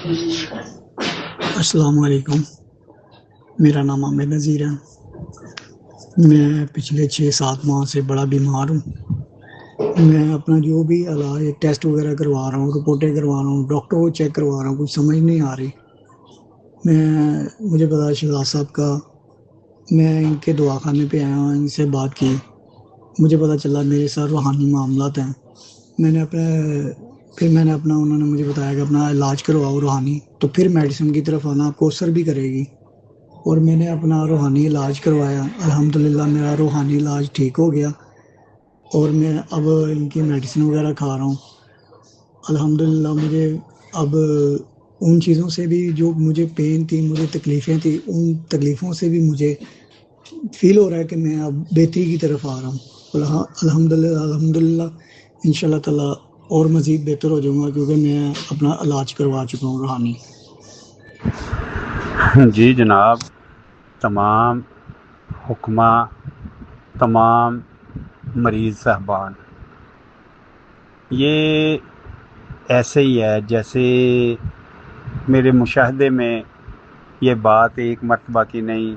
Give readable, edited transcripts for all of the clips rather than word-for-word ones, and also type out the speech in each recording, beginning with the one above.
السلام علیکم، میرا نام عامر نذیر ہے۔ میں پچھلے 6-7 ماہ سے بڑا بیمار ہوں۔ میں اپنا جو بھی علاج ٹیسٹ وغیرہ کروا رہا ہوں، رپورٹیں کروا رہا ہوں، ڈاکٹر کو چیک کروا رہا ہوں، کچھ سمجھ نہیں آ رہی۔ مجھے پتا شہزاد صاحب کا، میں ان کے دعا خانے پہ آیا ہوں، ان سے بات کی، مجھے پتا چلا میرے ساتھ روحانی معاملات ہیں۔ پھر میں نے انہوں نے مجھے بتایا کہ اپنا علاج کرواؤ روحانی، تو پھر میڈیسن کی طرف آنا آپ کو اثر بھی کرے گی۔ اور میں نے اپنا روحانی علاج کروایا، الحمدللہ میرا روحانی علاج ٹھیک ہو گیا، اور میں اب ان کی میڈیسن وغیرہ کھا رہا ہوں۔ الحمدللہ مجھے اب ان چیزوں سے بھی، جو مجھے پین تھی، مجھے تکلیفیں تھیں، ان تکلیفوں سے بھی مجھے فیل ہو رہا ہے کہ میں اب بہتری کی طرف آ رہا ہوں۔ الحمدللہ انشاءاللہ تعالی اور مزید بہتر ہو جاؤں گا، کیونکہ میں اپنا علاج کروا چکا ہوں روحانی۔ جی جناب، تمام حکمہ، تمام مریض صاحبان، یہ ایسے ہی ہے جیسے میرے مشاہدے میں یہ بات ایک مرتبہ کی نہیں،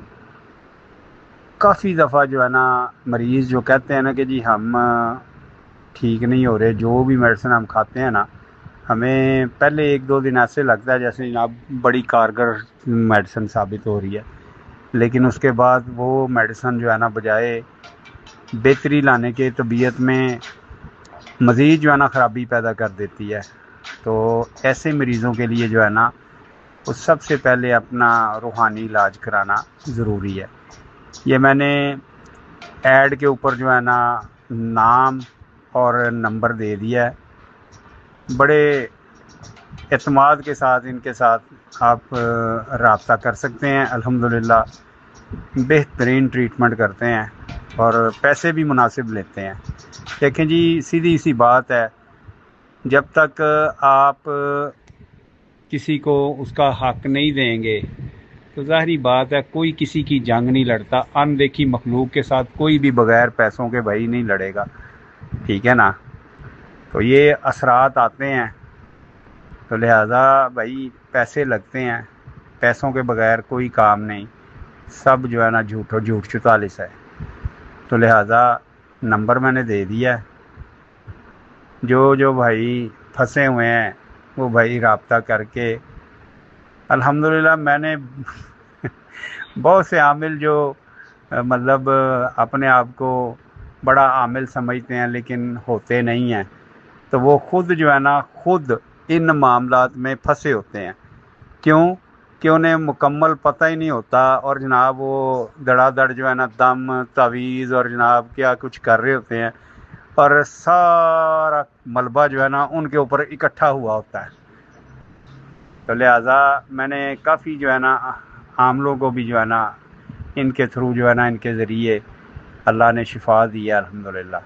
کافی دفعہ جو ہے نا مریض جو کہتے ہیں نا کہ جی ہم ٹھیک نہیں ہو رہے، جو بھی میڈیسن ہم کھاتے ہیں نا، ہمیں پہلے 1-2 دن ایسے لگتا ہے جیسے جناب بڑی کارگر میڈیسن ثابت ہو رہی ہے، لیکن اس کے بعد وہ میڈیسن جو ہے نا بجائے بہتری لانے کے طبیعت میں مزید جو ہے نا خرابی پیدا کر دیتی ہے۔ تو ایسے مریضوں کے لیے جو ہے نا وہ سب سے پہلے اپنا روحانی علاج کرانا ضروری ہے۔ یہ میں نے ایڈ کے اوپر جو ہے نا نام اور نمبر دے دیا ہے، بڑے اعتماد کے ساتھ ان کے ساتھ آپ رابطہ کر سکتے ہیں۔ الحمدللہ بہترین ٹریٹمنٹ کرتے ہیں اور پیسے بھی مناسب لیتے ہیں۔ دیکھیں جی، سیدھی سی بات ہے، جب تک آپ کسی کو اس کا حق نہیں دیں گے تو ظاہری بات ہے کوئی کسی کی جنگ نہیں لڑتا، ان دیکھی مخلوق کے ساتھ کوئی بھی بغیر پیسوں کے بھائی نہیں لڑے گا، ٹھیک ہے نا؟ تو یہ اثرات آتے ہیں، تو لہذا بھائی پیسے لگتے ہیں، پیسوں کے بغیر کوئی کام نہیں، سب جو ہے نا جھوٹ 44 ہے۔ تو لہذا نمبر میں نے دے دیا ہے، جو بھائی پھنسے ہوئے ہیں وہ بھائی رابطہ کر کے، الحمدللہ میں نے بہت سے عامل جو مطلب اپنے آپ کو بڑا عامل سمجھتے ہیں لیکن ہوتے نہیں ہیں، تو وہ خود جو ہے نا خود ان معاملات میں پھنسے ہوتے ہیں۔ کیوں کہ انہیں مکمل پتہ ہی نہیں ہوتا، اور جناب وہ دڑا دڑ جو ہے نا دم تعویذ اور جناب کیا کچھ کر رہے ہوتے ہیں، اور سارا ملبہ جو ہے نا ان کے اوپر اکٹھا ہوا ہوتا ہے۔ تو لہٰذا میں نے کافی جو ہے نا عاملوں کو بھی جو ہے نا ان کے تھرو جو ہے نا ان کے ذریعے اللہ نے شفا دی ہے الحمدللہ۔